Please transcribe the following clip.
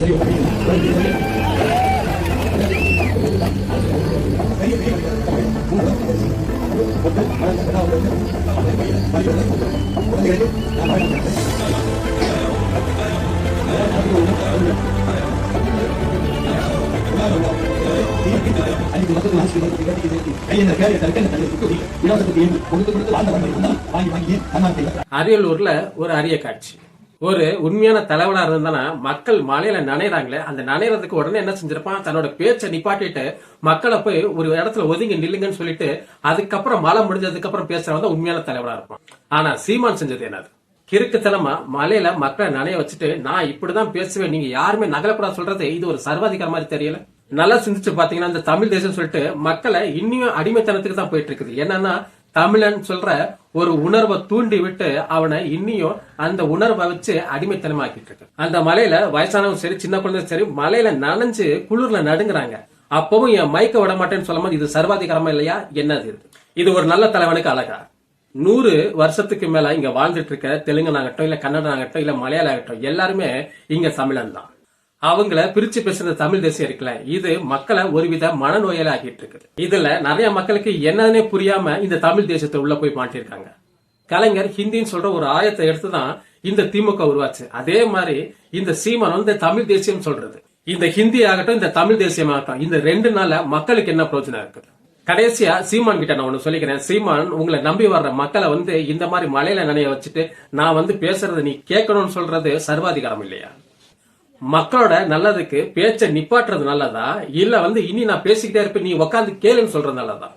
அரியலூர்ல ஒரு அரிய காட்சி. ஒரு உண்மையான தலைவனா இருந்தானா மக்கள் மலையில நனைறாங்களே, அந்த நனைறதுக்கு உடனே என்ன செஞ்சிருப்பான், தன்னோட பேச்சை நிப்பாட்டிட்டு மக்களை போய் ஒரு இடத்துல ஒதுங்கி நில்லுங்கன்னு சொல்லிட்டு அதுக்கப்புறம் மழை முடிஞ்சதுக்கு அப்புறம் பேசுறவன் உண்மையான தலைவனா இருப்பான். ஆனா சீமான் செஞ்சது என்னது? கிறுக்குத்தனமா மலையில மக்களை நனைய வச்சுட்டு நான் இப்படிதான் பேசுவேன், நீங்க யாருமே நகலப்படா சொல்றது இது ஒரு சர்வாதிகார மாதிரி தெரியல. நல்லா சிந்திச்சு பாத்தீங்கன்னா இந்த தமிழ் தேசம் சொல்லிட்டு மக்களை இன்னும் அடிமைத்தனத்துக்கு தான் போயிட்டு இருக்குது. என்னன்னா தமிழன் சொல்ற ஒரு உணர்வை தூண்டி விட்டு அவனை இன்னியும் அந்த உணர்வை வச்சு அடிமைத்தனமாக்கிட்டு இருக்கு. அந்த மலையில வயசானவங்க சரி சின்ன குழந்தை சரி மலையில நனைஞ்சு குளிர்ல நடுங்குறாங்க. அப்பவும் என் மைக்க விட மாட்டேன்னு சொல்லும் போது இது சர்வாதிகாரமா இல்லையா? என்னது இது ஒரு நல்ல தலைவனுக்கு அழகா? 100 வருஷத்துக்கு மேல இங்க வாழ்ந்துட்டு இருக்க தெலுங்கனாகட்டும் இல்ல கன்னடனாகட்டும் இல்ல மலையாள ஆகட்டும் எல்லாருமே இங்க தமிழன் தான். அவங்கள பிரிச்சு பேசுற தமிழ் தேசியம் இருக்குல்ல, இது மக்களை ஒருவித மனநோயால ஆக்கிட்டு இருக்குது. இதுல நிறைய மக்களுக்கு என்னன்னே புரியாம இந்த தமிழ் தேசத்தை உள்ள போய் மாட்டிருக்காங்க. கலைஞர் ஹிந்தின்னு சொல்ற ஒரு ஆயத்தை எடுத்துதான் இந்த திமுக உருவாச்சு. அதே மாதிரி இந்த சீமான் வந்து தமிழ் தேசியம் சொல்றது. இந்த ஹிந்தி ஆகட்டும் இந்த தமிழ் தேசியம் ஆகட்டும் இந்த 2 நாள்ல மக்களுக்கு என்ன பிரயோஜனம் இருக்குது? கடைசியா சீமான் கிட்ட நான் ஒண்ணு சொல்லிக்கிறேன். சீமான் உங்களை நம்பி வர்ற மக்களை வந்து இந்த மாதிரி மலையில நனைய வச்சுட்டு நான் வந்து பேசுறது நீ கேட்கணும்னு சொல்றது சர்வாதிகாரம் இல்லையா? மக்களோட நல்லதுக்கு பேச்ச நிப்பாட்டுறது நல்லதா இல்ல வந்து இனி நான் பேசிக்கிட்டே இருப்பேன் நீ உட்காந்து கேளுன்னு சொல்றது நல்லதா?